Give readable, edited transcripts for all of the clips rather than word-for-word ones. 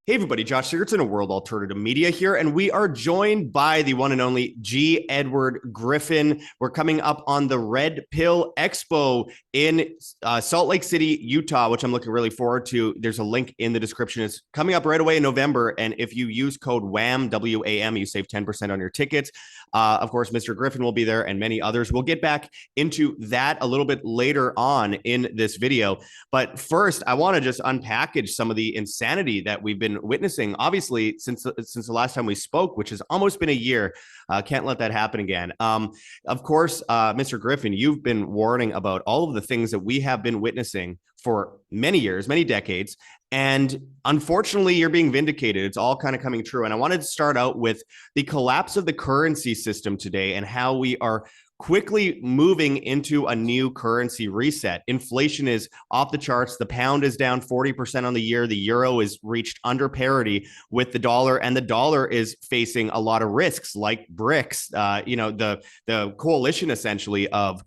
Hey everybody, Josh Sigurdsson of World Alternative Media here, and we are joined by the one and only G. Edward Griffin. We're coming up on the Red Pill Expo in Salt Lake City, Utah, which I'm looking really forward to. There's a link in the description. It's coming up right away in November, and if you use code WAM, W-A-M, you save 10% on your tickets. Of course, Mr. Griffin will be there and many others. We'll get back into that a little bit later on in this video. But first, I want to just unpackage some of the insanity that we've been witnessing, obviously, since the last time we spoke, which has almost been a year. Can't let that happen again. Of course, Mr. Griffin, you've been warning about all of the things that we have been witnessing for many years, many decades. And unfortunately, you're being vindicated. It's all kind of coming true. And I wanted to start out with the collapse of the currency system today and how we are quickly moving into a new currency reset. Inflation is off the charts. The pound is down 40% on the year. The euro is reached under parity with the dollar, and the dollar is facing a lot of risks like BRICS, the coalition essentially of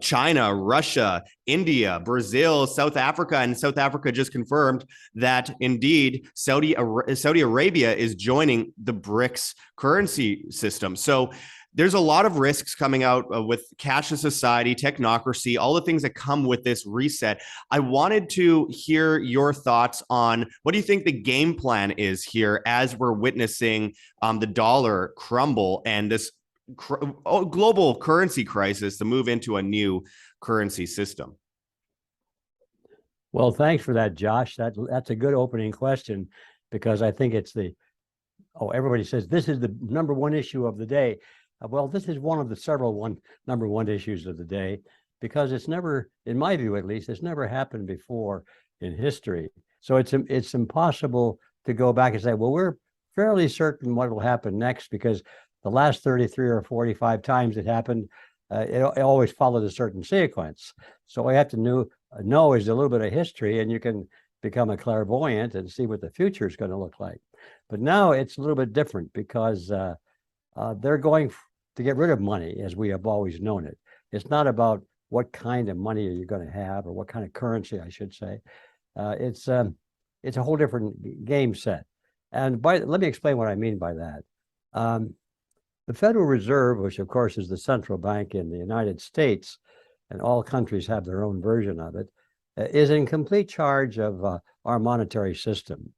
China, Russia, India, Brazil, South Africa, and South Africa just confirmed that indeed Saudi Arabia is joining the BRICS currency system. So there's a lot of risks coming out with cashless society, technocracy, all the things that come with this reset. I wanted to hear your thoughts on what do you think the game plan is here as we're witnessing the dollar crumble and this global currency crisis to move into a new currency system? Well, thanks for that, Josh. That's a good opening question, because I think it's everybody says this is the number one issue of the day. Well, this is one of the several number one issues of the day, because it's never, in my view at least, it's never happened before in history. So it's impossible to go back and say, well, we're fairly certain what will happen next, because the last 33 or 45 times it happened, it always followed a certain sequence. So all you have to know is a little bit of history, and you can become a clairvoyant and see what the future is going to look like. But now it's a little bit different, because they're going to get rid of money as we have always known it. It's not about what kind of money are you going to have, or what kind of currency, I should say. It's a whole different game set. And let me explain what I mean by that. The Federal Reserve, which of course is the central bank in the United States, and all countries have their own version of it, is in complete charge of our monetary system.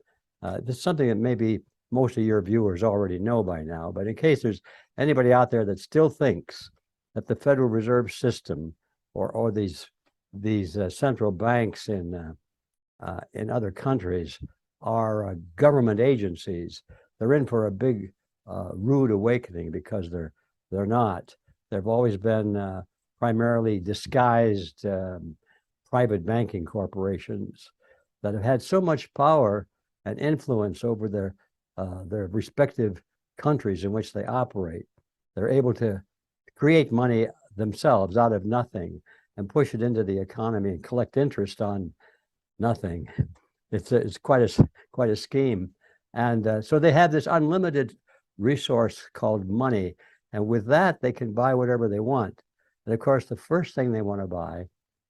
This is something that maybe most of your viewers already know by now, but in case there's anybody out there that still thinks that the Federal Reserve System or these central banks in other countries are government agencies, they're in for a big rude awakening, because they're not. They've always been primarily disguised private banking corporations that have had so much power and influence over their respective countries in which they operate. They're able to create money themselves out of nothing and push it into the economy and collect interest on nothing. It's quite a scheme. And so they have this unlimited resource called money. And with that, they can buy whatever they want. And of course, the first thing they want to buy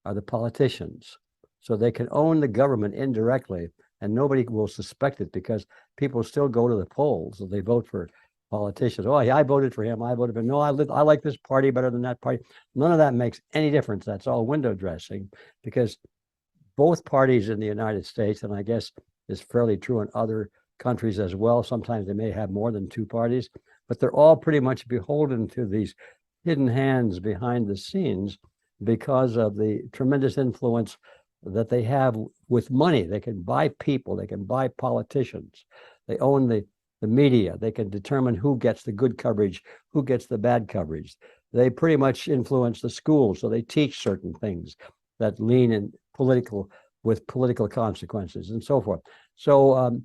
are the politicians. So they can own the government indirectly, and nobody will suspect it, because people still go to the polls and they vote for politicians. Oh, yeah, I voted for him. I voted for him. No, I like this party better than that party. None of that makes any difference. That's all window dressing, because both parties in the United States, and I guess is fairly true in other countries as well, sometimes they may have more than two parties, but they're all pretty much beholden to these hidden hands behind the scenes because of the tremendous influence that they have with money. They can buy people, they can buy politicians, they own the media, they can determine who gets the good coverage, who gets the bad coverage. They pretty much influence the schools, so they teach certain things that lean in with political consequences and so forth. So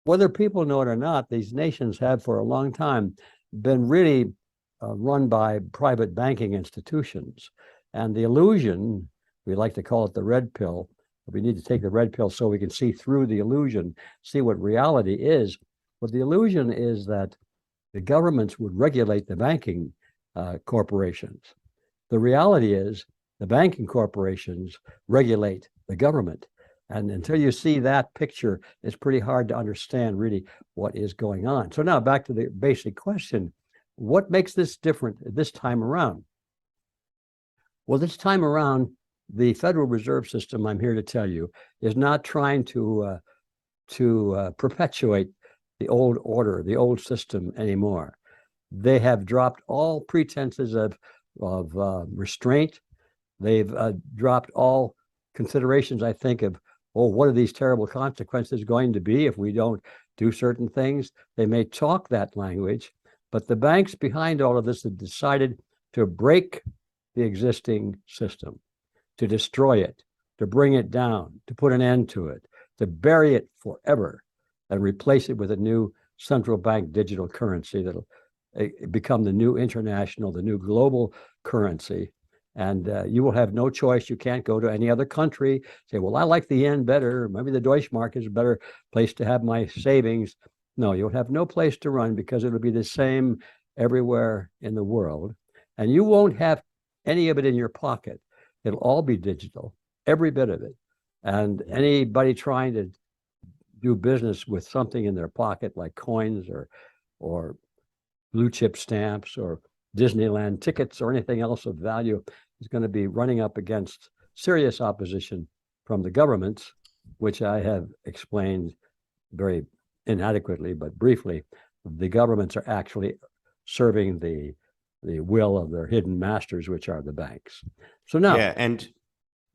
whether people know it or not, these nations have for a long time been really run by private banking institutions. And the illusion, we like to call it the red pill, but we need to take the red pill so we can see through the illusion, see what reality is. But the illusion is that the governments would regulate the banking corporations. The reality is the banking corporations regulate the government. And until you see that picture, it's pretty hard to understand really what is going on. So now back to the basic question, what makes this different this time around? Well, this time around, the Federal Reserve System, I'm here to tell you, is not trying to perpetuate the old order, the old system anymore. They have dropped all pretenses of restraint. They've dropped all considerations, I think, of, oh, what are these terrible consequences going to be if we don't do certain things? They may talk that language, but the banks behind all of this have decided to break the existing system, to destroy it, to bring it down, to put an end to it, to bury it forever and replace it with a new central bank digital currency that'll become the new international, the new global currency. And you will have no choice. You can't go to any other country, say, well, I like the yen better. Maybe the Deutschmark is a better place to have my savings. No, you'll have no place to run because it'll be the same everywhere in the world. And you won't have any of it in your pocket. It'll all be digital, every bit of it. And anybody trying to do business with something in their pocket, like coins or blue chip stamps or Disneyland tickets or anything else of value, is going to be running up against serious opposition from the governments, which I have explained very inadequately, but briefly. The governments are actually serving the will of their hidden masters, which are the banks. So now, yeah, and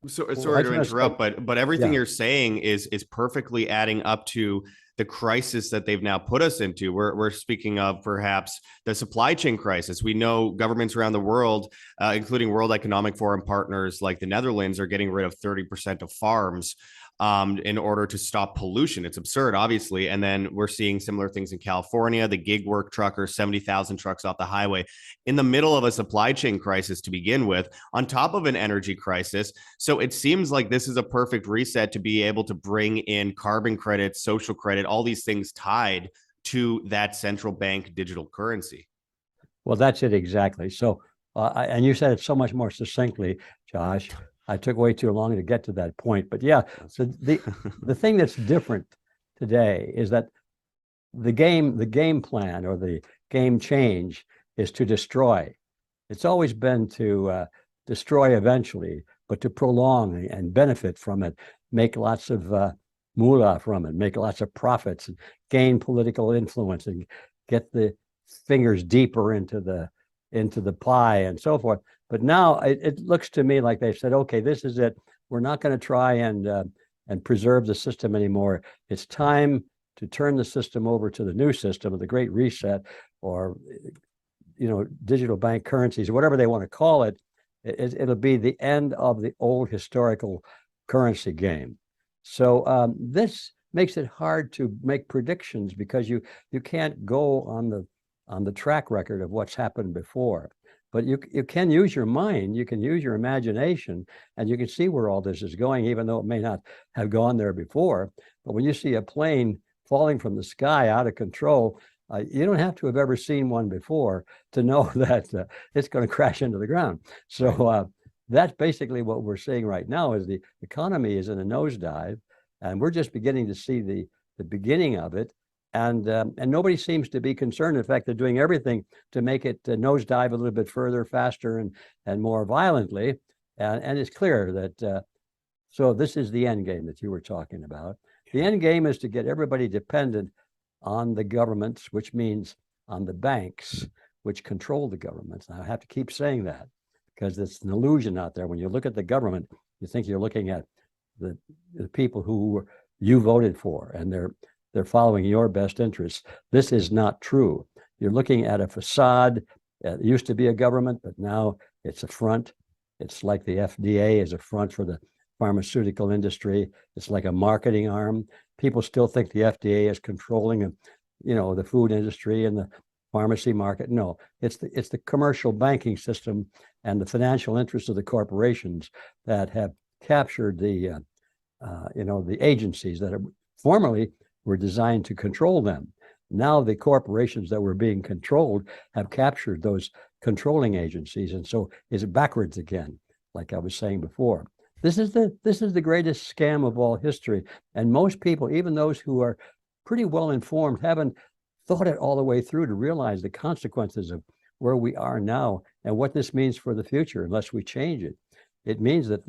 sorry to interrupt, but everything you're saying is perfectly adding up to the crisis that they've now put us into. We're speaking of perhaps the supply chain crisis. We know governments around the world, including World Economic Forum partners like the Netherlands, are getting rid of 30% of farms in order to stop pollution. It's absurd, obviously. And then we're seeing similar things in California, the gig work truckers, 70,000 trucks off the highway in the middle of a supply chain crisis to begin with, on top of an energy crisis. So it seems like this is a perfect reset to be able to bring in carbon credits, social credit, all these things tied to that central bank digital currency. Well, that's it exactly. So, and you said it so much more succinctly, Josh. I took way too long to get to that point, but yeah. So the thing that's different today is that the game plan or the game change is to destroy. It's always been to destroy eventually, but to prolong and benefit from it, make lots of moolah from it, make lots of profits, and gain political influence, and get the fingers deeper into the pie and so forth. But now it looks to me like they've said, okay, this is it. We're not going to try and preserve the system anymore. It's time to turn the system over to the new system of the Great Reset, or digital bank currencies, whatever they want to call it. It'll be the end of the old historical currency game. So this makes it hard to make predictions because you can't go on the track record of what's happened before. But you can use your mind, you can use your imagination, and you can see where all this is going, even though it may not have gone there before. But when you see a plane falling from the sky out of control, you don't have to have ever seen one before to know that it's going to crash into the ground. So that's basically what we're seeing right now. Is the economy is in a nosedive, and we're just beginning to see the beginning of it. And nobody seems to be concerned. In fact, they're doing everything to make it nosedive a little bit further, faster, and more violently. And it's clear that, so this is the end game that you were talking about. The end game is to get everybody dependent on the governments, which means on the banks, which control the governments. And I have to keep saying that because it's an illusion out there. When you look at the government, you think you're looking at the people who you voted for, and they're following your best interests. This is not true. You're looking at a facade. It used to be a government, but now it's a front. It's like the FDA is a front for the pharmaceutical industry. It's like a marketing arm. People still think the FDA is controlling, the food industry and the pharmacy market. No, it's the commercial banking system and the financial interests of the corporations that have captured the agencies that are formerly were designed to control them. Now the corporations that were being controlled have captured those controlling agencies. And so it's backwards again, like I was saying before. This is the greatest scam of all history. And most people, even those who are pretty well informed, haven't thought it all the way through to realize the consequences of where we are now and what this means for the future unless we change it. It means that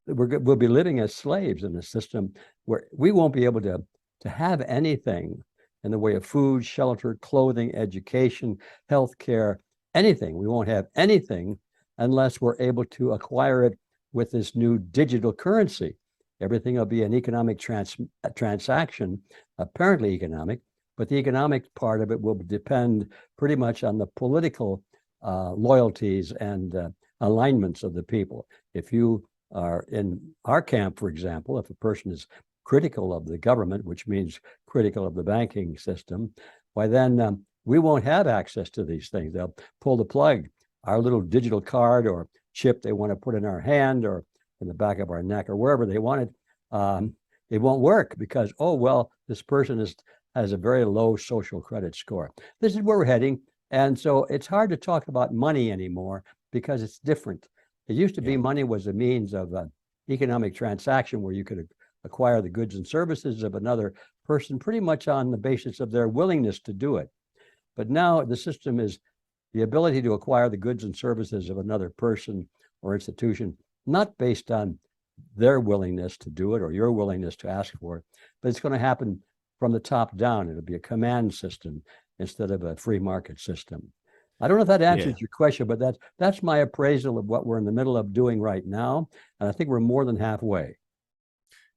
we'll be living as slaves in a system where we won't be able to have anything in the way of food, shelter, clothing, education, healthcare, anything. We won't have anything unless we're able to acquire it with this new digital currency. Everything will be an economic transaction, apparently economic, but the economic part of it will depend pretty much on the political loyalties and alignments of the people. If you are in our camp, for example, if a person is critical of the government, which means critical of the banking system, why then we won't have access to these things. They'll pull the plug. Our little digital card or chip they want to put in our hand or in the back of our neck or wherever they want it won't work because, oh, well, this person has a very low social credit score. This is where we're heading. And so it's hard to talk about money anymore because it's different. It used to be money was a means of economic transaction where you could acquire the goods and services of another person pretty much on the basis of their willingness to do it. But now the system is the ability to acquire the goods and services of another person or institution, not based on their willingness to do it or your willingness to ask for it, but it's going to happen from the top down. It'll be a command system instead of a free market system. I don't know if that answers your question, but that's my appraisal of what we're in the middle of doing right now. And I think we're more than halfway.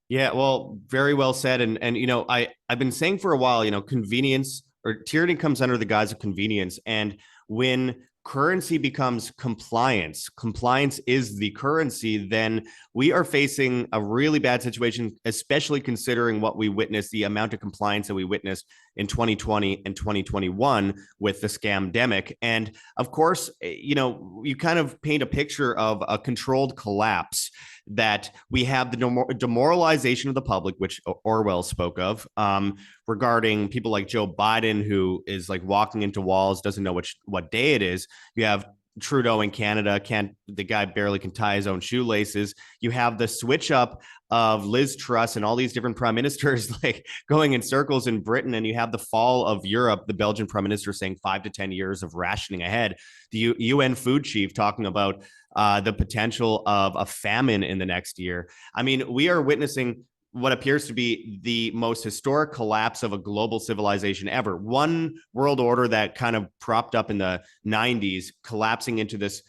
Yeah, well, very well said. And you know, I've been saying for a while, you know, convenience or tyranny comes under the guise of convenience. And when currency becomes compliance, compliance is the currency, then we are facing a really bad situation, especially considering what we witnessed, the amount of compliance that we witnessed in 2020 and 2021 with the scamdemic. And of course, you know, you kind of paint a picture of a controlled collapse, that we have the demoralization of the public, which Orwell spoke of, regarding people like Joe Biden, who is like walking into walls, doesn't know what day it is. You have Trudeau in Canada, the guy barely can tie his own shoelaces. You have the switch up of Liz Truss and all these different prime ministers like going in circles in Britain, and you have the fall of Europe, the Belgian prime minister saying 5 to 10 years of rationing ahead, the UN food chief talking about the potential of a famine in the next year. I mean, we are witnessing what appears to be the most historic collapse of a global civilization ever. One world order that kind of propped up in the 90s, collapsing into this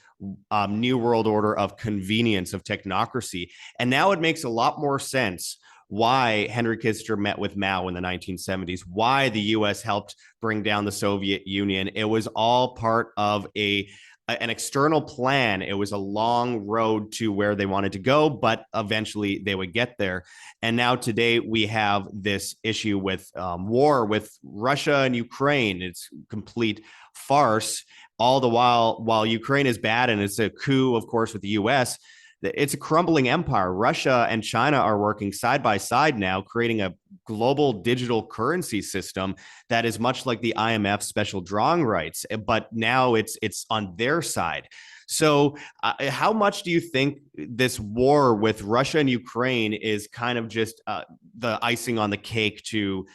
new world order of convenience, of technocracy. And now it makes a lot more sense why Henry Kissinger met with Mao in the 1970s, why the US helped bring down the Soviet Union. It was all part of an external plan. It was a long road to where they wanted to go, but eventually they would get there. And now today we have this issue with war with Russia and Ukraine. It's complete farce. All the while Ukraine is bad and it's a coup, of course, with the US, it's a crumbling empire. Russia and China are working side by side now, creating a global digital currency system that is much like the IMF special drawing rights, but now it's on their side. So how much do you think this war with Russia and Ukraine is kind of just the icing on the cake to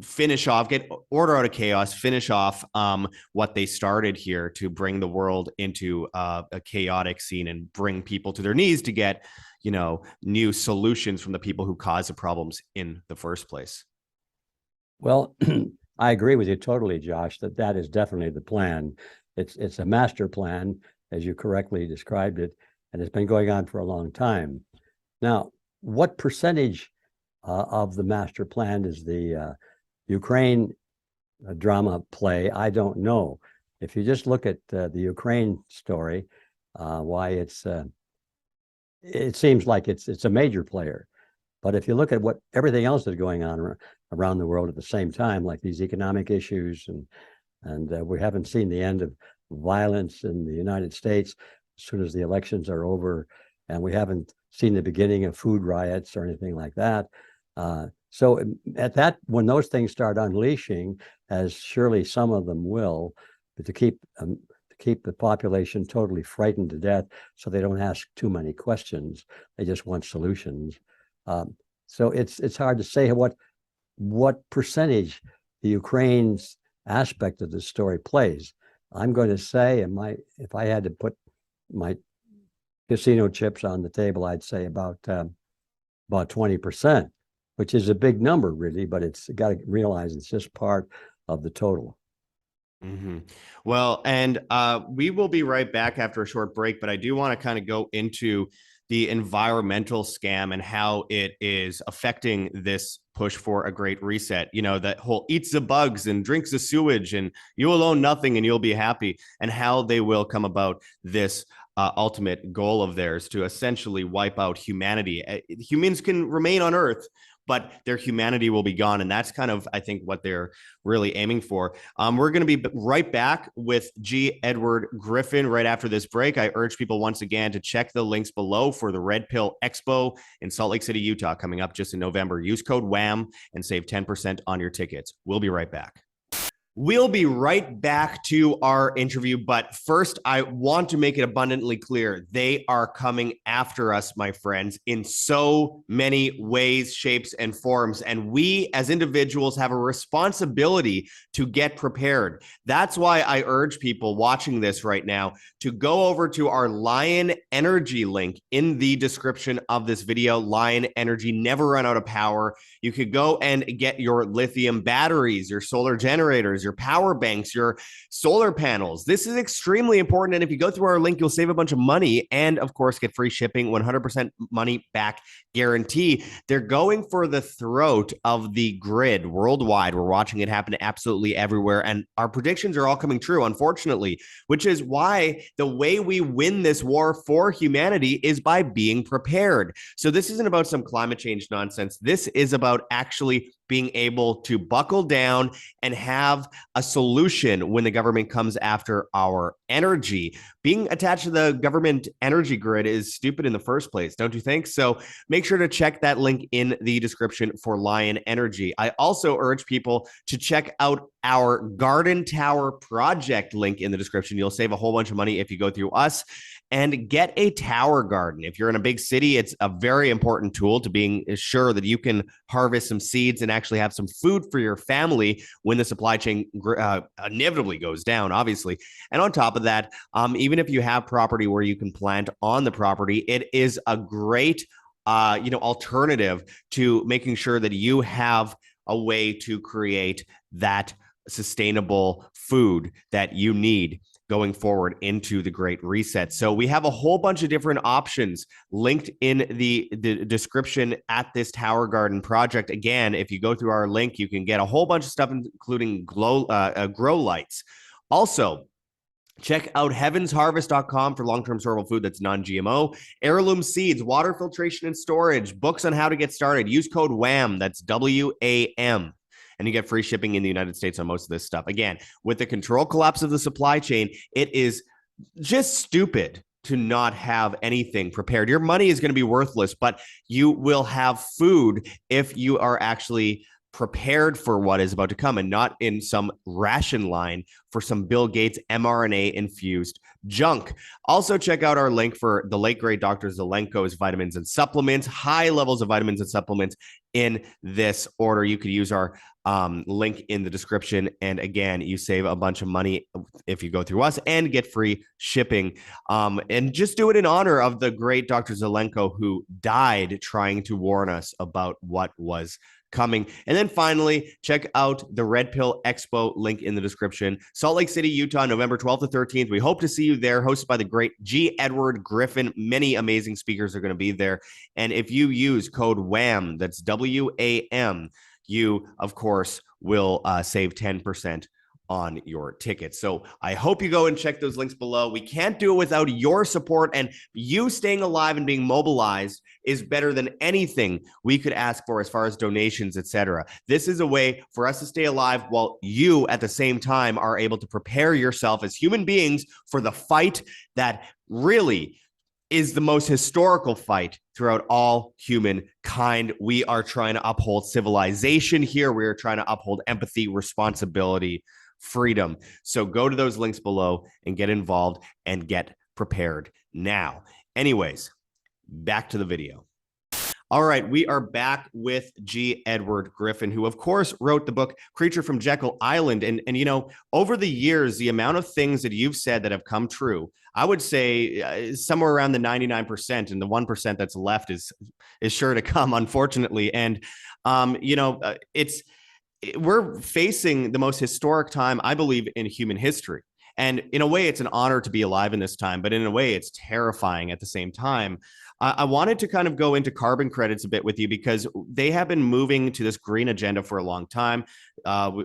finish off, get order out of chaos, finish off what they started here to bring the world into a chaotic scene and bring people to their knees to get, you know, new solutions from the people who caused the problems in the first place? Well, I agree with you totally, Josh, that is definitely the plan. It's a master plan, as you correctly described it, and it's been going on for a long time. Now, what percentage of the master plan is the Ukraine drama play? I don't know. If you just look at the Ukraine story, why it seems like it's a major player. But if you look at what everything else is going on around the world at the same time, like these economic issues, and we haven't seen the end of violence in the United States as soon as the elections are over, and we haven't seen the beginning of food riots or anything like that. So when those things start unleashing, as surely some of them will, but to keep keep the population totally frightened to death so they don't ask too many questions. They just want solutions. So it's hard to say what percentage the Ukraine's aspect of the story plays. I'm going to say, if I had to put my casino chips on the table, I'd say about 20%, which is a big number, really, but it's got to realize it's just part of the total. Mm-hmm. Well, and we will be right back after a short break, but I do want to kind of go into the environmental scam and how it is affecting this push for a great reset. You know, that whole eats the bugs and drinks the sewage and you will own nothing and you'll be happy, and how they will come about this ultimate goal of theirs to essentially wipe out humanity. Humans can remain on Earth, but their humanity will be gone. And that's kind of, I think, what they're really aiming for. We're going to be right back with G. Edward Griffin right after this break. I urge people once again to check the links below for the Red Pill Expo in Salt Lake City, Utah, coming up just in November. Use code WHAM and save 10% on your tickets. We'll be right back. We'll be right back to our interview, but first I want to make it abundantly clear they are coming after us, my friends, in so many ways, shapes, and forms. And we as individuals have a responsibility to get prepared. That's why I urge people watching this right now to go over to our Lion Energy link in the description of this video. Lion Energy, never run out of power. You could go and get your lithium batteries, your solar generators, your power banks, your solar panels. This is extremely important. And if you go through our link, you'll save a bunch of money and, of course, get free shipping, 100% money back guarantee. They're going for the throat of the grid worldwide. We're watching it happen absolutely everywhere. And our predictions are all coming true, unfortunately, which is why the way we win this war for humanity is by being prepared. So this isn't about some climate change nonsense. This is about actually being able to buckle down and have a solution when the government comes after our energy. Being attached to the government energy grid is stupid in the first place, don't you think? So make sure to check that link in the description for Lion Energy. I also urge people to check out our Garden Tower project link in the description. You'll save a whole bunch of money if you go through us. And get a tower garden. If you're in a big city, it's a very important tool to being sure that you can harvest some seeds and actually have some food for your family when the supply chain inevitably goes down, obviously. And on top of that, even if you have property where you can plant on the property, it is a great alternative to making sure that you have a way to create that sustainable food that you need going forward into the Great Reset. So we have a whole bunch of different options linked in the description at this Tower Garden project. Again, if you go through our link, you can get a whole bunch of stuff, including grow lights. Also, check out heavensharvest.com for long-term storable food that's non-GMO, heirloom seeds, water filtration and storage, books on how to get started. Use code WHAM, that's WAM. And you get free shipping in the United States on most of this stuff. Again, with the control collapse of the supply chain, it is just stupid to not have anything prepared. Your money is going to be worthless, but you will have food if you are actually prepared for what is about to come and not in some ration line for some Bill Gates mRNA infused junk. Also, check out our link for the late great Dr. Zelenko's vitamins and supplements, high levels of vitamins and supplements in this order. You could use our link in the description. And again, you save a bunch of money if you go through us and get free shipping. And just do it in honor of the great Dr. Zelenko, who died trying to warn us about what was coming. And then finally, check out the Red Pill Expo link in the description. Salt Lake City, Utah, November 12th to 13th. We hope to see you there, hosted by the great G. Edward Griffin. Many amazing speakers are going to be there. And if you use code WHAM, that's WAM, you, of course, will save 10% on your tickets. So I hope you go and check those links below. We can't do it without your support, and you staying alive and being mobilized is better than anything we could ask for as far as donations, etc. This is a way for us to stay alive while you at the same time are able to prepare yourself as human beings for the fight that really is the most historical fight throughout all humankind. We are trying to uphold civilization here. We are trying to uphold empathy, responsibility freedom. So go to those links below and get involved and get prepared now. Anyways, back to the video. All right, we are back with G. Edward Griffin, who, of course, wrote the book Creature from Jekyll Island. And you know, over the years, the amount of things that you've said that have come true, I would say somewhere around the 99%, and the 1% that's left is sure to come, unfortunately. And, you know, we're facing the most historic time, I believe, in human history. And in a way, it's an honor to be alive in this time, but in a way, it's terrifying at the same time. I wanted to kind of go into carbon credits a bit with you because they have been moving to this green agenda for a long time.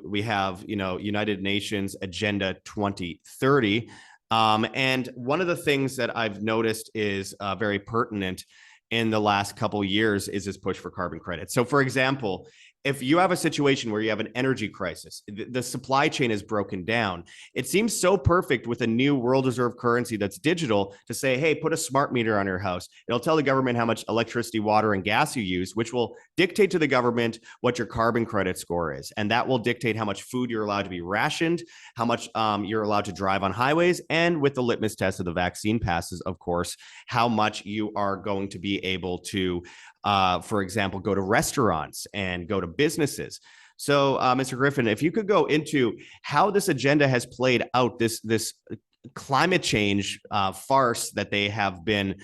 We have, you know, United Nations Agenda 2030. And one of the things that I've noticed is very pertinent in the last couple of years is this push for carbon credits. So, for example, if you have a situation where you have an energy crisis, the supply chain is broken down, it seems so perfect with a new world reserve currency that's digital to say, hey, put a smart meter on your house. It'll tell the government how much electricity, water, and gas you use, which will dictate to the government what your carbon credit score is. And that will dictate how much food you're allowed to be rationed, how much you're allowed to drive on highways, and with the litmus test of the vaccine passes, of course, how much you are going to be able to for example, go to restaurants and go to businesses. So, Mr. Griffin, if you could go into how this agenda has played out, this climate change farce that they have been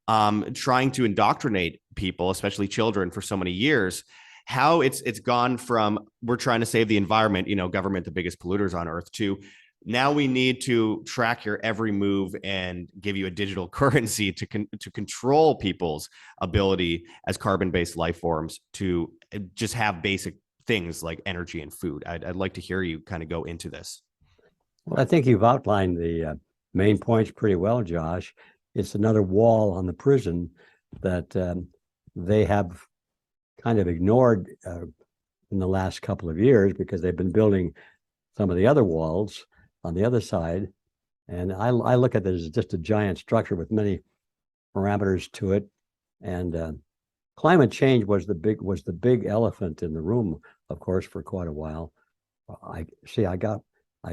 trying to indoctrinate people, especially children, for so many years, how it's gone from we're trying to save the environment, you know, government, the biggest polluters on earth, to now we need to track your every move and give you a digital currency to control people's ability as carbon-based life forms to just have basic things like energy and food. I'd like to hear you kind of go into this. Well, I think you've outlined the main points pretty well, Josh. It's another wall on the prison that they have kind of ignored in the last couple of years because they've been building some of the other walls on the other side. And I look at it as just a giant structure with many parameters to it. And climate change was the big elephant in the room, of course, for quite a while. I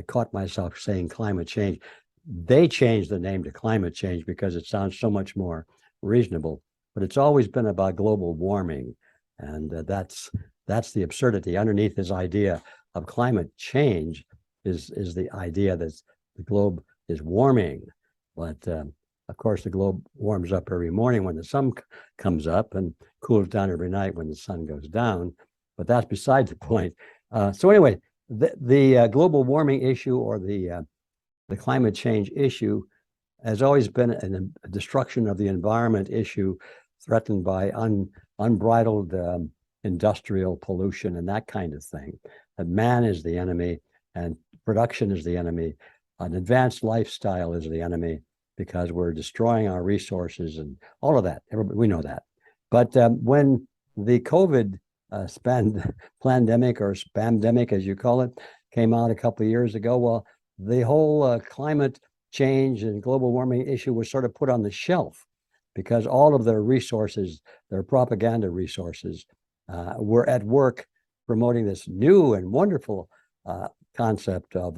caught myself saying climate change. They changed the name to climate change because it sounds so much more reasonable, but it's always been about global warming. And that's the absurdity underneath this idea of climate change is the idea that the globe is warming. But of course, the globe warms up every morning when the sun comes up and cools down every night when the sun goes down. But that's beside the point. So anyway, the global warming issue or the climate change issue has always been a destruction of the environment issue threatened by unbridled industrial pollution and that kind of thing. That man is the enemy and production is the enemy. An advanced lifestyle is the enemy because we're destroying our resources and all of that. We know that. But when the COVID pandemic or spamdemic, as you call it, came out a couple of years ago, well, the whole climate change and global warming issue was sort of put on the shelf because all of their resources, their propaganda resources, were at work promoting this new and wonderful concept of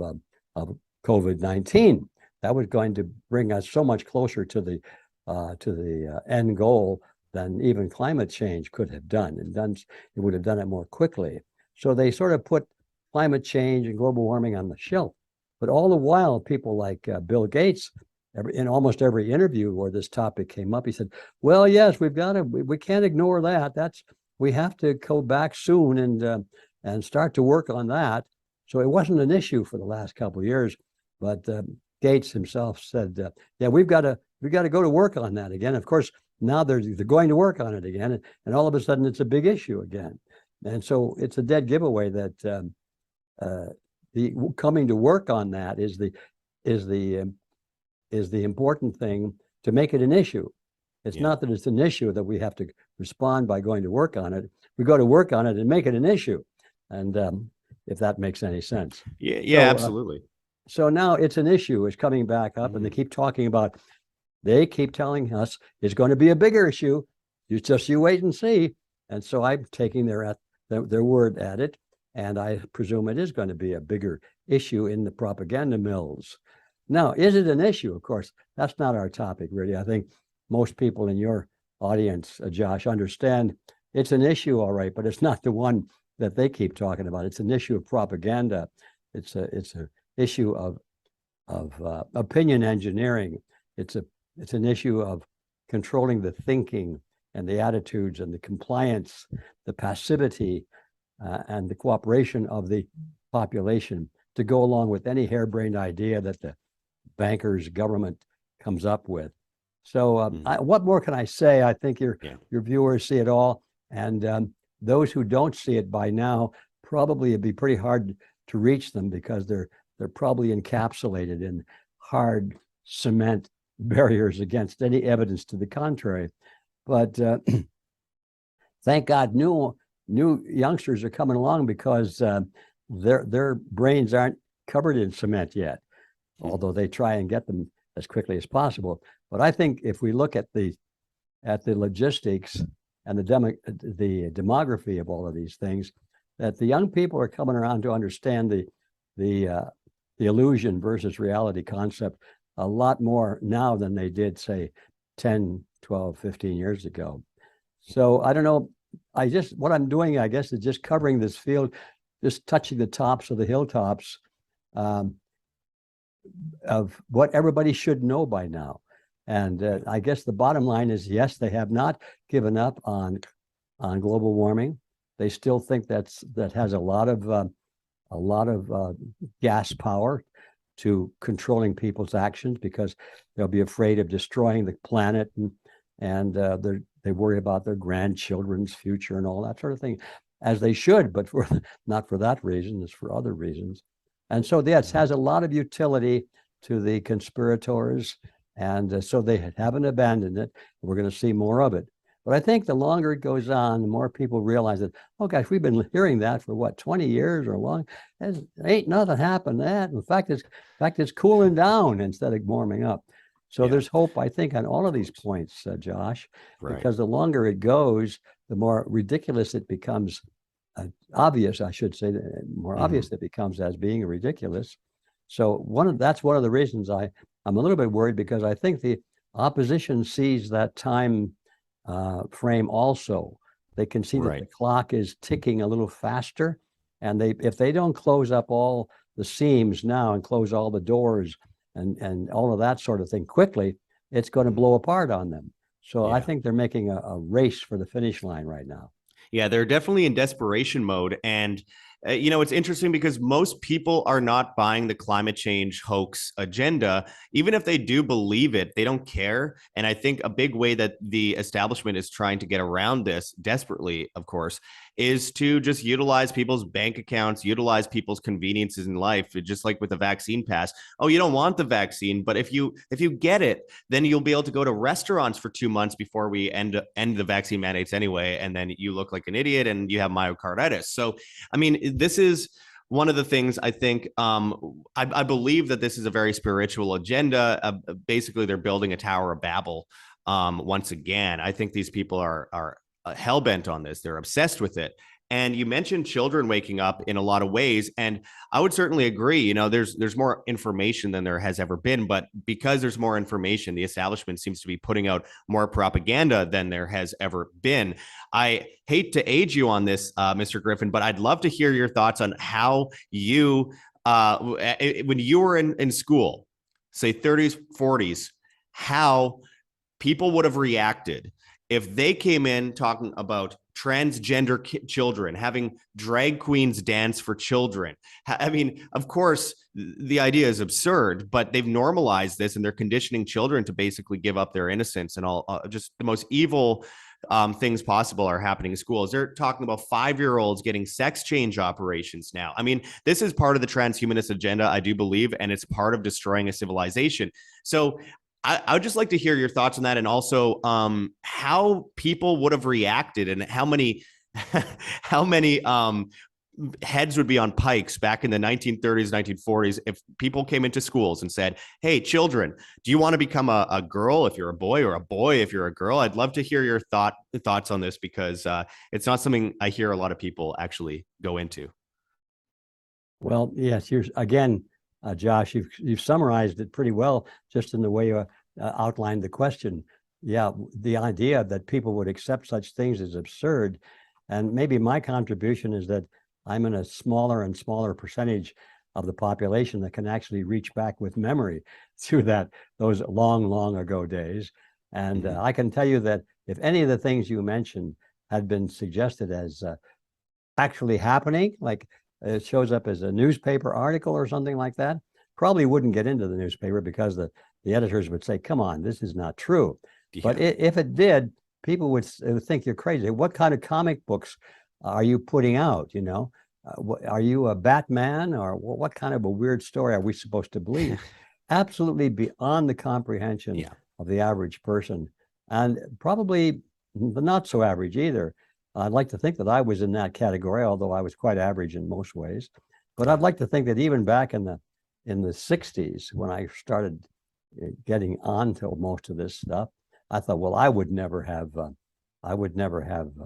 COVID-19 that was going to bring us so much closer to the end goal than even climate change could have done, it would have done it more quickly. So they sort of put climate change and global warming on the shelf. But all the while, people like Bill Gates, in almost every interview where this topic came up, he said, well, yes, we can't ignore that. We have to go back soon and start to work on that. So it wasn't an issue for the last couple of years, but Gates himself said, yeah, we've got to go to work on that again. Of course, now they're going to work on it again, and all of a sudden it's a big issue again. And so it's a dead giveaway that the coming to work on that is the important thing to make it an issue. It's not that it's an issue that we have to respond by going to work on it. We go to work on it and make it an issue. And if that makes any sense. Yeah, absolutely. So now it's an issue. It's coming back up, and they keep talking about. They keep telling us it's going to be a bigger issue. You wait and see. And so I'm taking their word at it. And I presume it is going to be a bigger issue in the propaganda mills. Now, is it an issue? Of course, that's not our topic, really. I think most people in your audience, Josh, understand it's an issue, all right, but it's not the one that they keep talking about. It's an issue of propaganda. It's a issue of opinion engineering. It's an issue of controlling the thinking and the attitudes and the compliance, the passivity, and the cooperation of the population to go along with any harebrained idea that the bankers, government comes up with. So what more can I say? I think your viewers see it all. And those who don't see it by now, probably it'd be pretty hard to reach them because they're probably encapsulated in hard cement barriers against any evidence to the contrary. But thank God new youngsters are coming along because their brains aren't covered in cement yet, although they try and get them as quickly as possible. But I think if we look at the logistics and the demography of all of these things, that the young people are coming around to understand the illusion versus reality concept a lot more now than they did, say, 10, 12, 15 years ago. So I don't know. What I'm doing, I guess, is just covering this field, just touching the tops of the hilltops of what everybody should know by now. And I guess the bottom line is, yes, they have not given up on global warming. They still think that has a lot of gas power to controlling people's actions because they'll be afraid of destroying the planet, and they worry about their grandchildren's future and all that sort of thing, as they should, but not for that reason, it's for other reasons. And so yes, has a lot of utility to the conspirators, and so they haven't abandoned it. We're going to see more of it. But I think the longer it goes on, the more people realize that, oh gosh, we've been hearing that for what, 20 years or long. Ain't nothing happened to that. In fact, it's cooling down instead of warming up. So there's hope, I think, on all of these points, Josh, because the longer it goes, the more ridiculous it becomes, obvious, I should say, the more obvious it becomes as being ridiculous. So that's one of the reasons I'm a little bit worried, because I think the opposition sees that time frame also. They can see that the clock is ticking a little faster, and if they don't close up all the seams now and close all the doors and all of that sort of thing quickly, it's going to blow apart on them. So I think they're making a race for the finish line right now. Yeah, they're definitely in desperation mode. And it's interesting because most people are not buying the climate change hoax agenda. Even if they do believe it, they don't care. And I think a big way that the establishment is trying to get around this desperately, of course, is to just utilize people's bank accounts, utilize people's conveniences in life, just like with the vaccine pass. Oh, you don't want the vaccine, but if you get it, then you'll be able to go to restaurants for 2 months before we end the vaccine mandates anyway. And then you look like an idiot and you have myocarditis. So, I mean, this is one of the things I think, I believe that this is a very spiritual agenda. Basically, they're building a Tower of Babel. Once again, I think these people are hell-bent on this. They're obsessed with it. And you mentioned children waking up in a lot of ways. And I would certainly agree, there's more information than there has ever been, but because there's more information, the establishment seems to be putting out more propaganda than there has ever been. I hate to age you on this, Mr. Griffin, but I'd love to hear your thoughts on how you, when you were in school, say 30s, 40s, how people would have reacted if they came in talking about transgender children, having drag queens dance for children. I mean, of course, the idea is absurd, but they've normalized this and they're conditioning children to basically give up their innocence, and all just the most evil things possible are happening in schools. They're talking about 5-year-olds getting sex change operations now. I mean, this is part of the transhumanist agenda, I do believe, and it's part of destroying a civilization. So I would just like to hear your thoughts on that, and also how people would have reacted, and how many heads would be on pikes back in the 1930s, 1940s if people came into schools and said, "Hey, children, do you want to become a girl if you're a boy, or a boy if you're a girl?" I'd love to hear your thoughts on this, because it's not something I hear a lot of people actually go into. Well, yes, here's again, Josh, you've summarized it pretty well just in the way you outlined the question. Yeah, the idea that people would accept such things is absurd. And maybe my contribution is that I'm in a smaller and smaller percentage of the population that can actually reach back with memory through those long, long ago days. And I can tell you that if any of the things you mentioned had been suggested as actually happening, like it shows up as a newspaper article or something like that, probably wouldn't get into the newspaper because the editors would say, come on, this is not true. Yeah. But if it did, people would think you're crazy. What kind of comic books are you putting out? You know, are you a Batman, or what kind of a weird story are we supposed to believe? Absolutely beyond the comprehension of the average person, and probably the not so average either. I'd like to think that I was in that category, although I was quite average in most ways. But I'd like to think that even back in the 60s, when I started getting onto most of this stuff, I thought, well, I would never have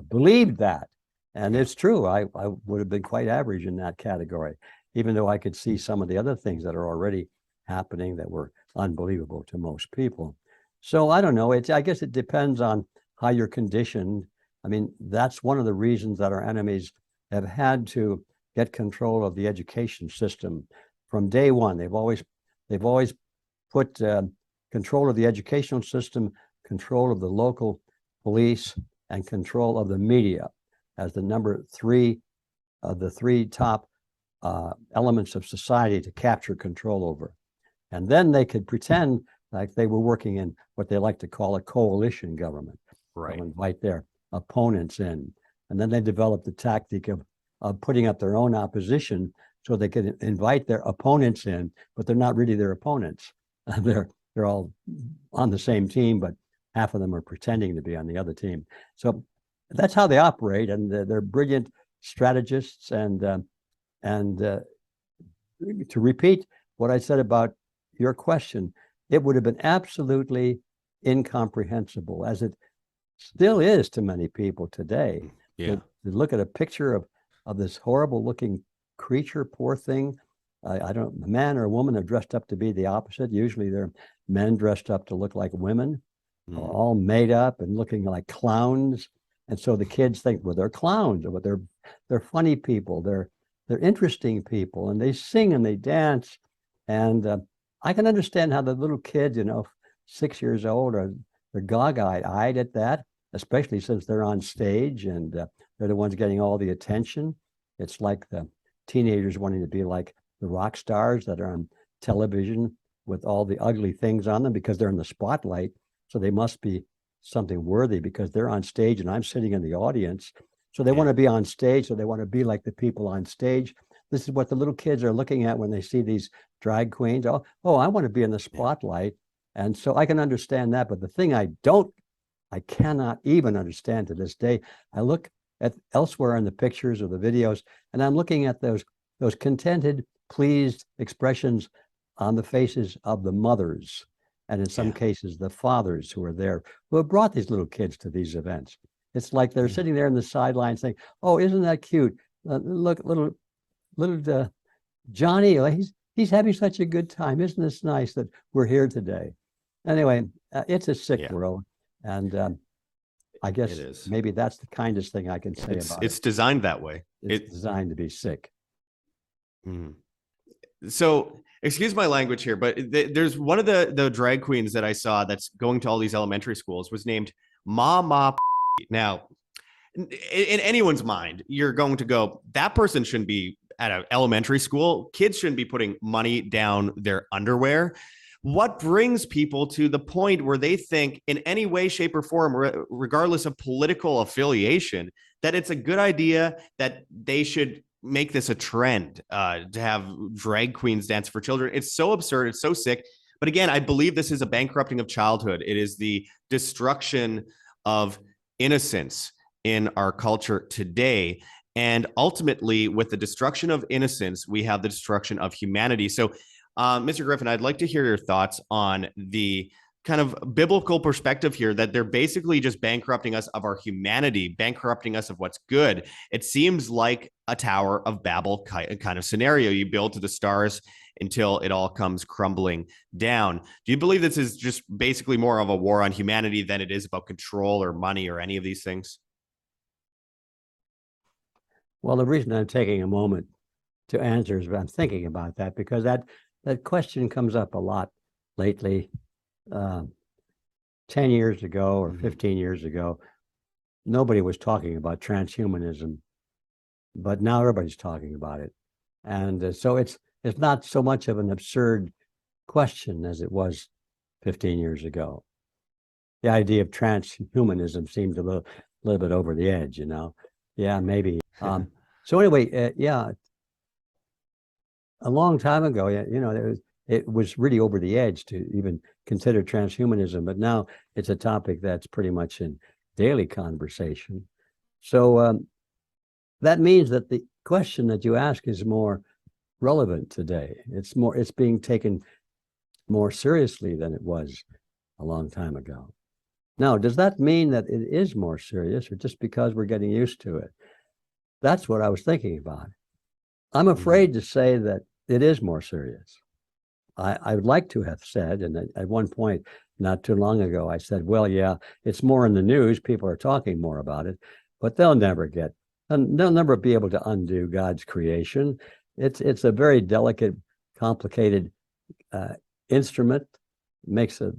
believed that. And it's true. I would have been quite average in that category, even though I could see some of the other things that are already happening that were unbelievable to most people. So I don't know. I guess it depends on how you're conditioned. I mean, that's one of the reasons that our enemies have had to get control of the education system from day one. They've always put control of the educational system, control of the local police, and control of the media as the number three of the three top elements of society to capture control over. And then they could pretend like they were working in what they like to call a coalition government. Right. They'll invite their opponents in. And then they developed the tactic of putting up their own opposition so they could invite their opponents in, but they're not really their opponents. They're all on the same team, but half of them are pretending to be on the other team. So that's how they operate, and they're brilliant strategists. And to repeat what I said about your question, it would have been absolutely incomprehensible, as it still is to many people today. To look at a picture of this horrible looking creature, poor thing. I don't, a man or a woman are dressed up to be the opposite. Usually they're men dressed up to look like women, all made up and looking like clowns. And so the kids think, well, they're clowns, or they're funny people, they're interesting people, and they sing and they dance. And I can understand how the little kids, 6 years old, they're gog-eyed at that, especially since they're on stage and they're the ones getting all the attention. It's like the teenagers wanting to be like the rock stars that are on television with all the ugly things on them because they're in the spotlight. So they must be something worthy because they're on stage and I'm sitting in the audience. So they want to be on stage. So they want to be like the people on stage. This is what the little kids are looking at when they see these drag queens. Oh, I want to be in the spotlight. And so I can understand that. But the thing I cannot even understand to this day, I look at elsewhere in the pictures or the videos, and I'm looking at those contented, pleased expressions on the faces of the mothers, and in some cases, the fathers who are there, who have brought these little kids to these events. It's like they're sitting there in the sidelines saying, oh, isn't that cute? Look, little Johnny, he's having such a good time. Isn't this nice that we're here today? Anyway, it's a sick world. And I guess maybe that's the kindest thing I can say about it. It's designed that way. It's designed to be sick. So, excuse my language here, but there's one of the drag queens that I saw that's going to all these elementary schools was named Ma. Now, in anyone's mind, you're going to go, that person shouldn't be at an elementary school. Kids shouldn't be putting money down their underwear. What brings people to the point where they think in any way, shape, or form, regardless of political affiliation, that it's a good idea that they should make this a trend to have drag queens dance for children? It's so absurd. It's so sick. But again, I believe this is a bankrupting of childhood. It is the destruction of innocence in our culture today. And ultimately, with the destruction of innocence, we have the destruction of humanity. So Mr. Griffin, I'd like to hear your thoughts on the kind of biblical perspective here that they're basically just bankrupting us of our humanity, bankrupting us of what's good. It seems like a Tower of Babel kind of scenario. You build to the stars until it all comes crumbling down. Do you believe this is just basically more of a war on humanity than it is about control or money or any of these things? Well, the reason I'm taking a moment to answer is I'm thinking about that because that question comes up a lot lately. 10 years ago or 15 years ago, nobody was talking about transhumanism, but now everybody's talking about it. And so it's not so much of an absurd question as it was 15 years ago. The idea of transhumanism seems a little bit over the edge, you know? Yeah, maybe. So anyway, yeah, a long time ago, you know, it was really over the edge to even consider transhumanism, but now it's a topic that's pretty much in daily conversation. So that means that the question that you ask is more relevant today. It's being taken more seriously than it was a long time ago. Now, does that mean that it is more serious or just because we're getting used to it? That's what I was thinking about. I'm afraid to say that it is more serious. I would like to have said, and at one point not too long ago, I said, well, yeah, it's more in the news. People are talking more about it, but they'll never be able to undo God's creation. It's a very delicate, complicated instrument. Makes a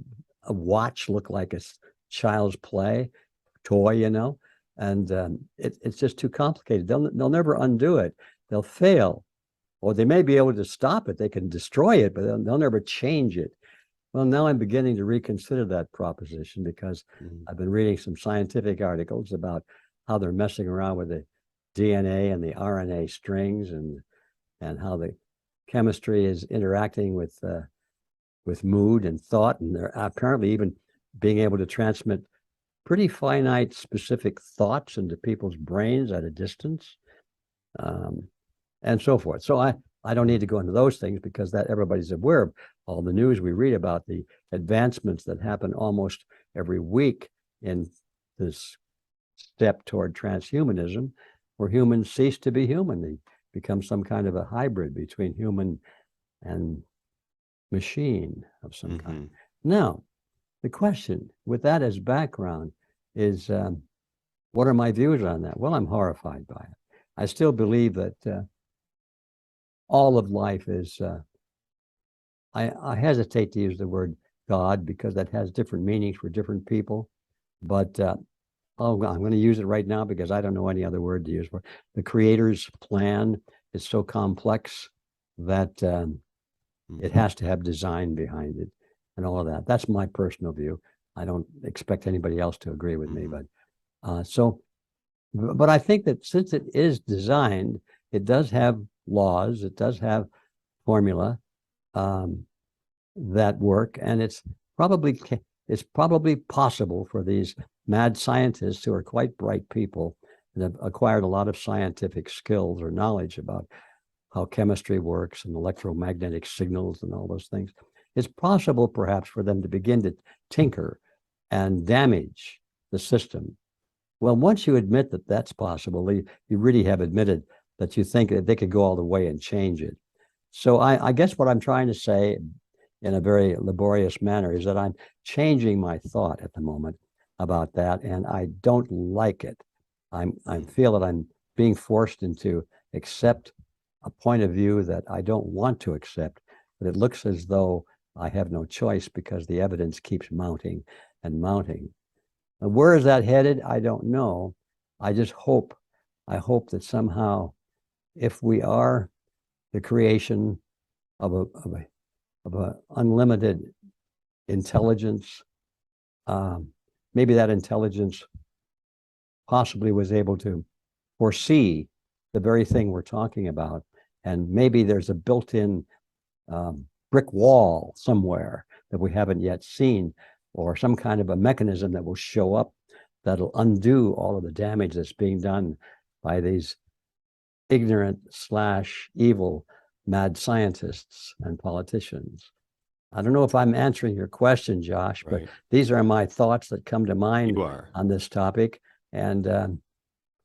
watch look like a child's play toy, you know, and it's just too complicated. They'll never undo it. They'll fail. Or they may be able to stop it. They can destroy it, but they'll never change it. Well, now I'm beginning to reconsider that proposition because I've been reading some scientific articles about how they're messing around with the DNA and the RNA strings and how the chemistry is interacting with mood and thought. And they're apparently even being able to transmit pretty finite, specific thoughts into people's brains at a distance. And so forth. So I don't need to go into those things because that everybody's aware of all the news we read about the advancements that happen almost every week in this step toward transhumanism, where humans cease to be human. They become some kind of a hybrid between human and machine of some kind. Now, the question with that as background is, what are my views on that? Well, I'm horrified by it. I still believe that all of life is, I hesitate to use the word God because that has different meanings for different people. But I'm going to use it right now because I don't know any other word to use for it. The Creator's plan is so complex that it has to have design behind it and all of that. That's my personal view. I don't expect anybody else to agree with me. But but I think that since it is designed, it does have laws, it does have formula that work, and it's probably possible for these mad scientists who are quite bright people and have acquired a lot of scientific skills or knowledge about how chemistry works and electromagnetic signals and all those things. It's possible perhaps for them to begin to tinker and damage the system. Well, once you admit that that's possible, you really have admitted that you think that they could go all the way and change it. So I guess what I'm trying to say in a very laborious manner is that I'm changing my thought at the moment about that, and I don't like it. I feel that I'm being forced into accept a point of view that I don't want to accept, but it looks as though I have no choice because the evidence keeps mounting and mounting. Now, where is that headed? I don't know. I hope that somehow, if we are the creation of a unlimited intelligence, maybe that intelligence possibly was able to foresee the very thing we're talking about, and maybe there's a built-in brick wall somewhere that we haven't yet seen, or some kind of a mechanism that will show up that'll undo all of the damage that's being done by these ignorant / evil mad scientists and politicians. I don't know if I'm answering your question, Josh, but Right. these are my thoughts that come to mind You are. on this topic. And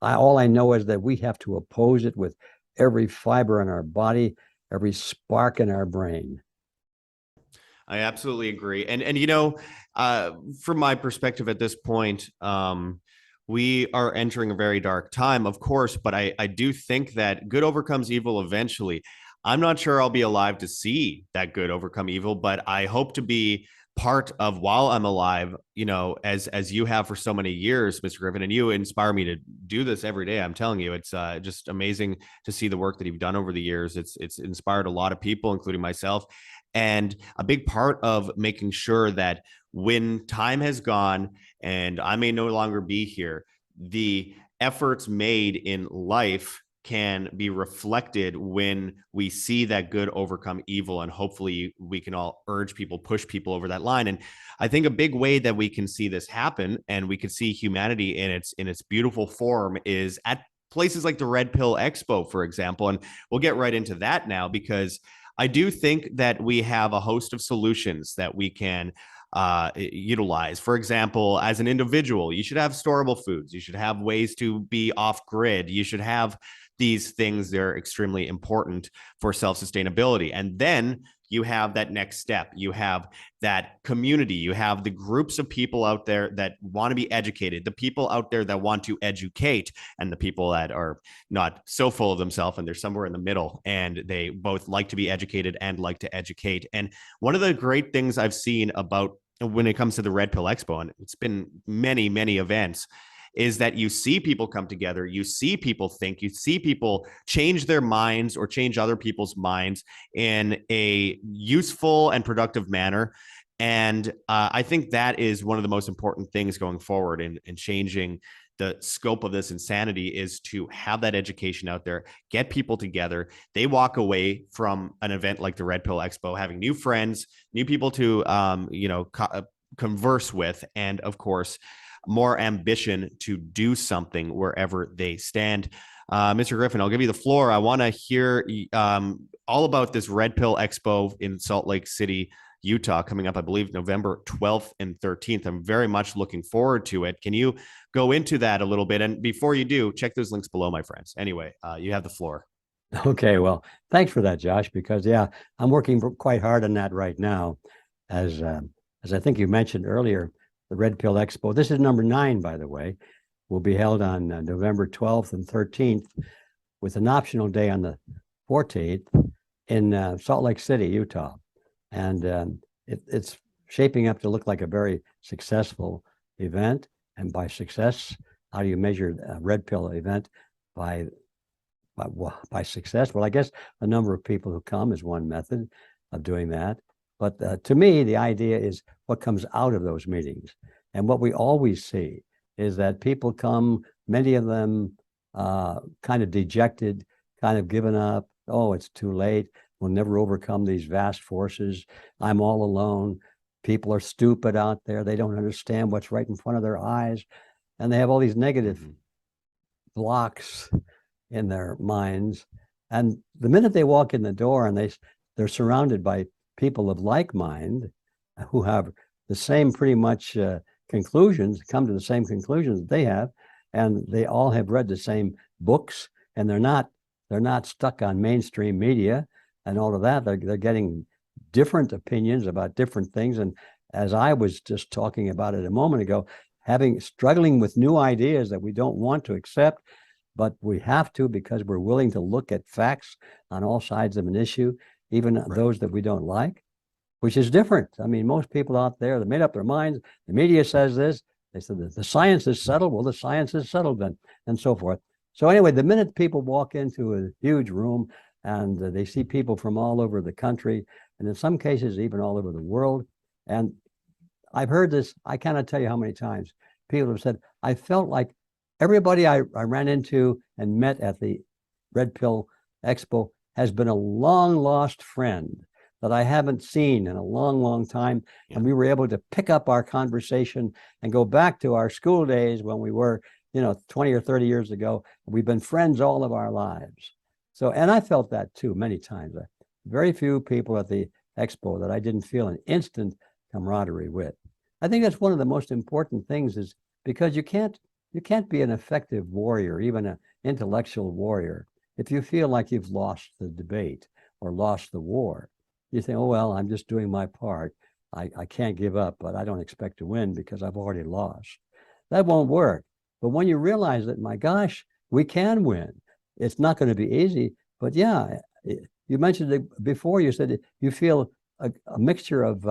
all I know is that we have to oppose it with every fiber in our body, every spark in our brain. I absolutely agree. And you know, from my perspective at this point, we are entering a very dark time, of course, but I do think that good overcomes evil eventually. I'm not sure I'll be alive to see that good overcome evil, but I hope to be part of while I'm alive, you know, as you have for so many years, Mr. Griffin, and you inspire me to do this every day. I'm telling you, it's just amazing to see the work that you've done over the years. It's inspired a lot of people, including myself. And a big part of making sure that when time has gone and I may no longer be here, the efforts made in life can be reflected when we see that good overcome evil, and hopefully we can all urge people, push people over that line. And I think a big way that we can see this happen and we can see humanity in its beautiful form is at places like the Red Pill Expo, for example. And we'll get right into that now, because I do think that we have a host of solutions that we can utilize. For example, as an individual, you should have storable foods. You should have ways to be off grid. You should have these things. They're extremely important for self-sustainability. And then you have that next step. You have that community. You have the groups of people out there that want to be educated, the people out there that want to educate, and the people that are not so full of themselves and they're somewhere in the middle and they both like to be educated and like to educate. And one of the great things I've seen about when it comes to the Red Pill Expo, and it's been many, many events, is that you see people come together, you see people think, you see people change their minds or change other people's minds in a useful and productive manner. And I think that is one of the most important things going forward in changing the scope of this insanity, is to have that education out there, get people together. They walk away from an event like the Red Pill Expo having new friends, new people to converse with, and of course, more ambition to do something wherever they stand. Mr. Griffin, I'll give you the floor. I want to hear all about this Red Pill Expo in Salt Lake City, Utah, coming up, I believe, November 12th and 13th. I'm very much looking forward to it. Can you go into that a little bit? And before you do, check those links below, my friends. Anyway, you have the floor. Okay, well, thanks for that, Josh, because yeah, I'm working quite hard on that right now. As I think you mentioned earlier, the Red Pill Expo, this is number 9, by the way, will be held on November 12th and 13th, with an optional day on the 14th in Salt Lake City, Utah. And it's shaping up to look like a very successful event. And by success, how do you measure a Red Pill event? By success? Well, I guess the number of people who come is one method of doing that. But to me, the idea is what comes out of those meetings. And what we always see is that people come, many of them kind of dejected, kind of given up. Oh, it's too late. We'll never overcome these vast forces. I'm all alone. People are stupid out there. They don't understand what's right in front of their eyes. And they have all these negative blocks in their minds. And the minute they walk in the door and they're surrounded by people of like mind who have the same pretty much conclusions, come to the same conclusions that they have, and they all have read the same books, and they're not stuck on mainstream media and all of that. They're getting different opinions about different things. And as I was just talking about it a moment ago, struggling with new ideas that we don't want to accept, but we have to, because we're willing to look at facts on all sides of an issue, even those that we don't like, which is different. I mean, most people out there, they made up their minds. The media says this. They said that the science is settled. Well, the science is settled then, and so forth. So anyway, the minute people walk into a huge room and they see people from all over the country, and in some cases, even all over the world, and I've heard this, I cannot tell you how many times people have said, I felt like everybody I ran into and met at the Red Pill Expo has been a long lost friend that I haven't seen in a long, long time. Yeah. And we were able to pick up our conversation and go back to our school days when we were, 20 or 30 years ago. We've been friends all of our lives. So, and I felt that too many times. Very few people at the Expo that I didn't feel an instant camaraderie with. I think that's one of the most important things, is because you can't be an effective warrior, even an intellectual warrior, if you feel like you've lost the debate or lost the war. You think, oh, well, I'm just doing my part. I can't give up, but I don't expect to win because I've already lost. That won't work. But when you realize that, my gosh, we can win. It's not going to be easy, but yeah, you mentioned it before. You said you feel a mixture of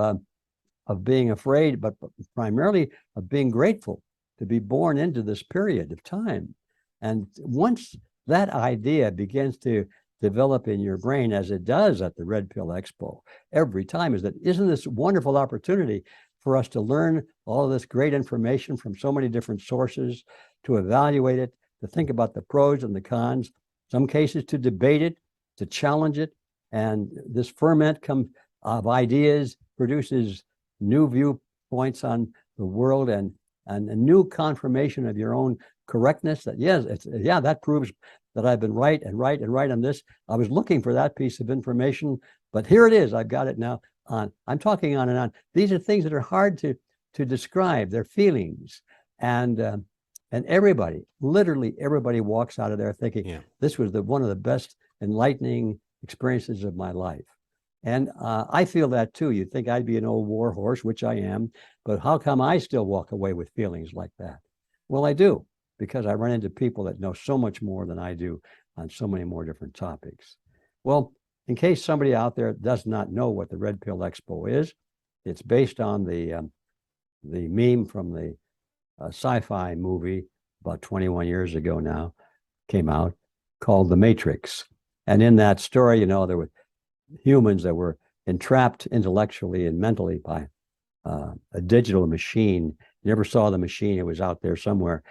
being afraid, but primarily of being grateful to be born into this period of time. And once that idea begins to develop in your brain, as it does at the Red Pill Expo every time, is that, isn't this wonderful opportunity for us to learn all of this great information from so many different sources, to evaluate it, to think about the pros and the cons, some cases to debate it, to challenge it. And this ferment of ideas produces new viewpoints on the world, and a new confirmation of your own correctness, that yes, that proves that I've been right on this. I was looking for that piece of information, but here it is. I've got it now. I'm talking on and on. These are things that are hard to describe. They're feelings, and everybody, literally everybody, walks out of there thinking, this was one of the best enlightening experiences of my life. And I feel that too. You'd think I'd be an old war horse, which I am, but how come I still walk away with feelings like that? Well, I do, because I run into people that know so much more than I do on so many more different topics. Well, in case somebody out there does not know what the Red Pill Expo is, it's based on the meme from the sci-fi movie about 21 years ago now, came out, called The Matrix. And in that story, there were humans that were entrapped intellectually and mentally by a digital machine. You never saw the machine. It was out there somewhere.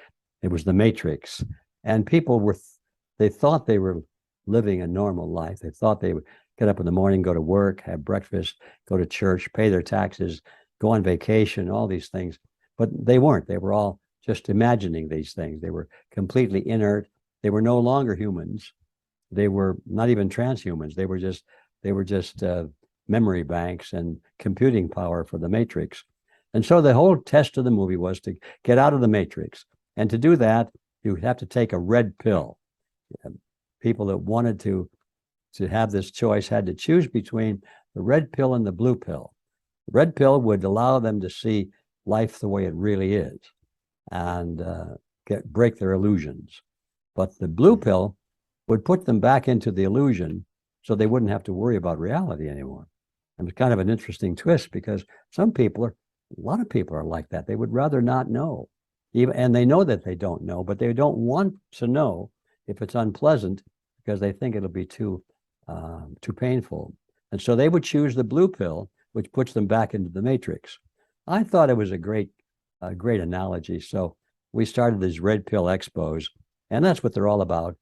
It was the Matrix. And people they thought they were living a normal life. They thought they would get up in the morning, go to work, have breakfast, go to church, pay their taxes, go on vacation, all these things. But they weren't. They were all just imagining these things. They were completely inert. They were no longer humans. They were not even transhumans. They were just memory banks and computing power for the Matrix. And so the whole test of the movie was to get out of the Matrix. And to do that, you have to take a red pill. People that wanted to have this choice had to choose between the red pill and the blue pill. The red pill would allow them to see life the way it really is and break their illusions. But the blue pill would put them back into the illusion, so they wouldn't have to worry about reality anymore. And it's kind of an interesting twist, because a lot of people are like that. They would rather not know, and they know that they don't know, but they don't want to know if it's unpleasant, because they think it'll be too painful. And so they would choose the blue pill, which puts them back into the Matrix. I thought it was a great analogy. So we started these Red Pill Expos, and that's what they're all about: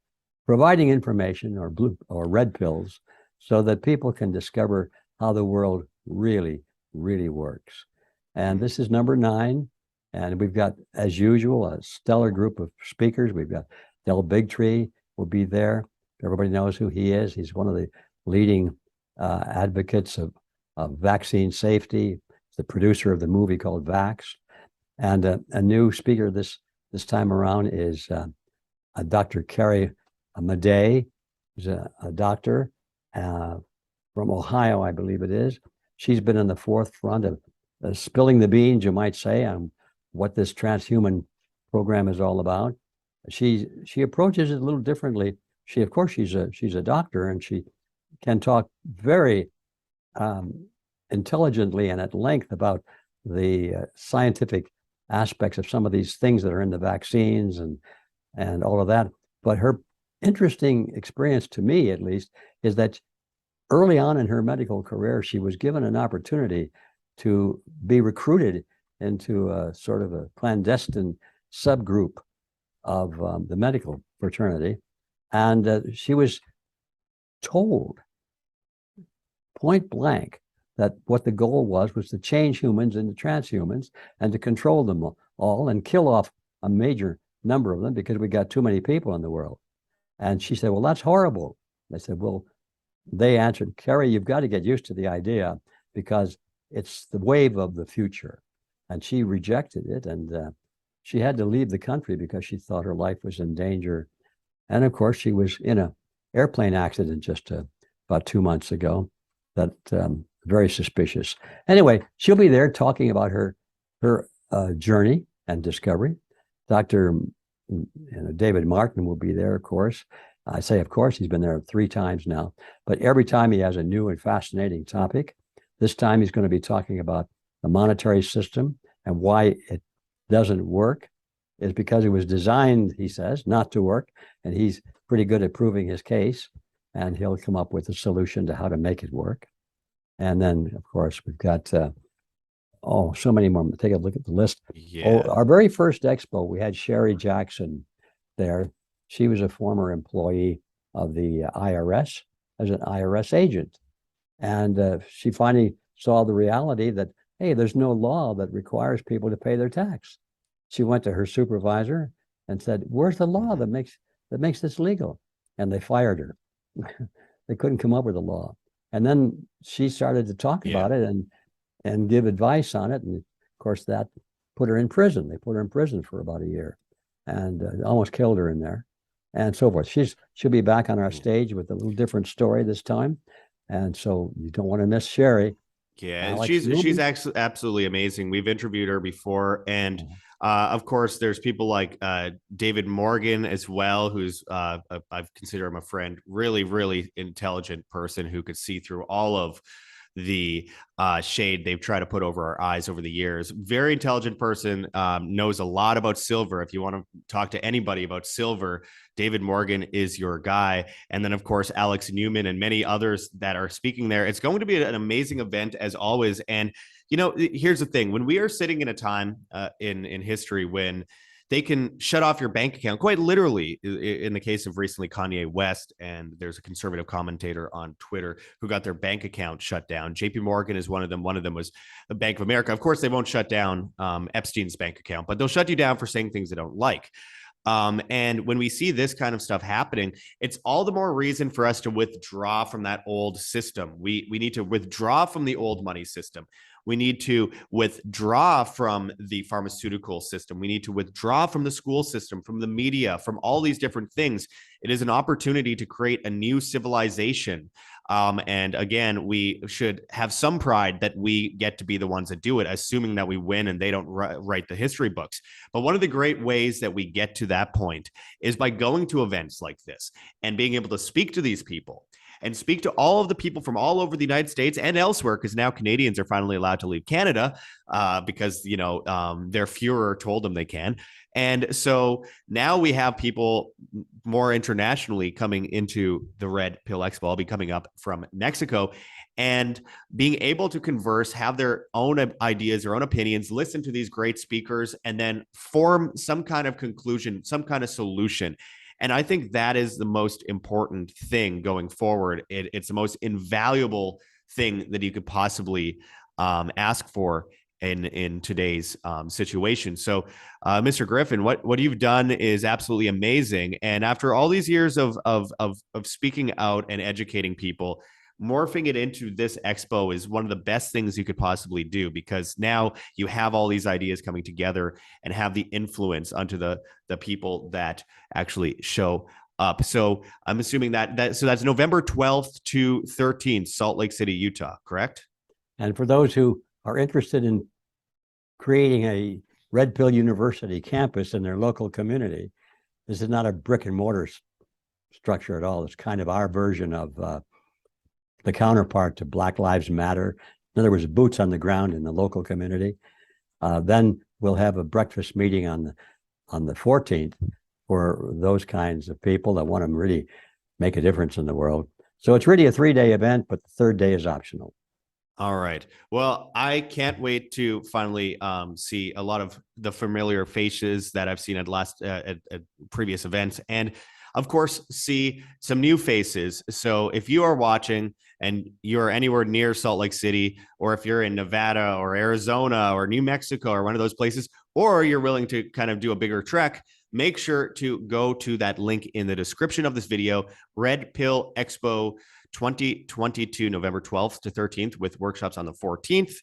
providing information, or blue or red pills, so that people can discover how the world really, really works. And this is number 9. And we've got, as usual, a stellar group of speakers. We've got Del Bigtree will be there. Everybody knows who he is. He's one of the leading advocates of vaccine safety. He's the producer of the movie called Vax. And a new speaker this time around is Dr. Carrie Madej. She's a doctor from Ohio, I believe it is. She's been in the forefront of spilling the beans, you might say, on what this transhuman program is all about. She approaches it a little differently. She's a doctor, and she can talk very intelligently and at length about the scientific aspects of some of these things that are in the vaccines and all of that. But her interesting experience, to me at least, is that early on in her medical career, she was given an opportunity to be recruited into a sort of a clandestine subgroup of the medical fraternity. And she was told point blank that what the goal was to change humans into transhumans and to control them all and kill off a major number of them because we got too many people in the world. And she said, well, that's horrible. I said, well, they answered, Kerry, you've got to get used to the idea because it's the wave of the future. And she rejected it. And she had to leave the country because she thought her life was in danger. And of course, she was in an airplane accident just about 2 months ago. That very suspicious. Anyway, she'll be there talking about her journey and discovery. Dr. David Martin will be there, of course. I say, of course, he's been there 3 times now, but every time he has a new and fascinating topic. This time he's going to be talking about the monetary system and why it doesn't work is because it was designed, he says, not to work. And he's pretty good at proving his case. And he'll come up with a solution to how to make it work. And then, of course, we've got, so many more. Take a look at the list. Yeah. Our very first expo, we had Sherry Jackson there. She was a former employee of the IRS as an IRS agent. And she finally saw the reality that, hey, there's no law that requires people to pay their tax. She went to her supervisor and said, where's the law that makes this legal? And they fired her. They couldn't come up with a law. And then she started to talk about it and give advice on it. And of course, that put her in prison. They put her in prison for about a year and almost killed her in there and so forth. She'll be back on our stage with a little different story this time. And so you don't want to miss Sherry. Yeah, she's actually absolutely amazing. We've interviewed her before, and of course, there's people like David Morgan as well, who's I've considered him a friend. Really, really intelligent person who could see through all of the shade they've tried to put over our eyes over the years. Very intelligent person, knows a lot about silver. If you want to talk to anybody about silver, David Morgan is your guy. And then, of course, Alex Newman and many others that are speaking there. It's going to be an amazing event as always. And, here's the thing. When we are sitting in a time in history when they can shut off your bank account, quite literally, in the case of recently Kanye West, and there's a conservative commentator on Twitter who got their bank account shut down. JP Morgan is one of them. One of them was the Bank of America. Of course, they won't shut down Epstein's bank account, but they'll shut you down for saying things they don't like. And when we see this kind of stuff happening, it's all the more reason for us to withdraw from that old system. We need to withdraw from the old money system. We need to withdraw from the pharmaceutical system. We need to withdraw from the school system, from the media, from all these different things. It is an opportunity to create a new civilization. And again, we should have some pride that we get to be the ones that do it, assuming that we win and they don't write the history books. But one of the great ways that we get to that point is by going to events like this and being able to speak to these people and speak to all of the people from all over the United States and elsewhere, because now Canadians are finally allowed to leave Canada because, their Führer told them they can. And so now we have people more internationally coming into the Red Pill Expo. I'll be coming up from Mexico and being able to converse, have their own ideas, their own opinions, listen to these great speakers, and then form some kind of conclusion, some kind of solution. And I think that is the most important thing going forward. It's the most invaluable thing that you could possibly ask for in today's situation. So, Mr. Griffin, what you've done is absolutely amazing. And after all these years of speaking out and educating people, morphing it into this expo is one of the best things you could possibly do, because now you have all these ideas coming together and have the influence onto the people that actually show up. So I'm assuming so that's November 12th to 13th, Salt Lake City, Utah, correct? And for those who are interested in creating a Red Pill University campus in their local community, this is not a brick and mortar structure at all. It's kind of our version of the counterpart to Black Lives Matter. In other words, boots on the ground in the local community. Then we'll have a breakfast meeting on the 14th for those kinds of people that want to really make a difference in the world. So it's really a 3-day event, but the third day is optional. All right. Well, I can't wait to finally see a lot of the familiar faces that I've seen at previous events, and of course, see some new faces. So if you are watching and you're anywhere near Salt Lake City, or if you're in Nevada or Arizona or New Mexico or one of those places, or you're willing to kind of do a bigger trek, make sure to go to that link in the description of this video, Red Pill Expo 2022, November 12th to 13th, with workshops on the 14th.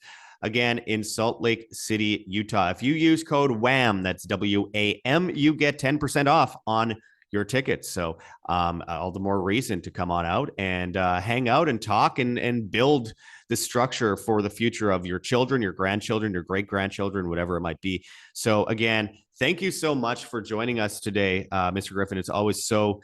Again, in Salt Lake City, Utah. If you use code WHAM, that's WAM, you get 10% off on your tickets. So all the more reason to come on out and hang out and talk and build the structure for the future of your children, your grandchildren, your great-grandchildren, whatever it might be. So again, thank you so much for joining us today, Mr. Griffin. It's always so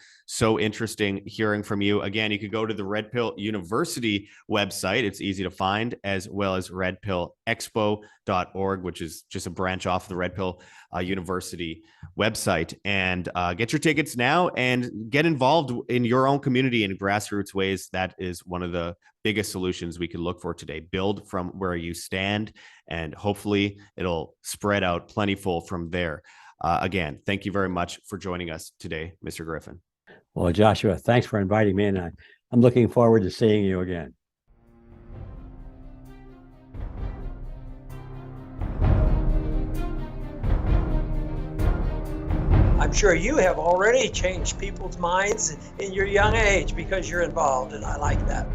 interesting hearing from you. Again, you could go to the Red Pill University website. It's easy to find, as well as redpillexpo.org, which is just a branch off the Red Pill University website. And get your tickets now and get involved in your own community in grassroots ways. That is one of the biggest solutions we can look for today. Build from where you stand, and hopefully it'll spread out plentiful from there. Again, thank you very much for joining us today, Mr. Griffin. Well, Joshua, thanks for inviting me, and I'm looking forward to seeing you again. I'm sure you have already changed people's minds in your young age because you're involved, and I like that.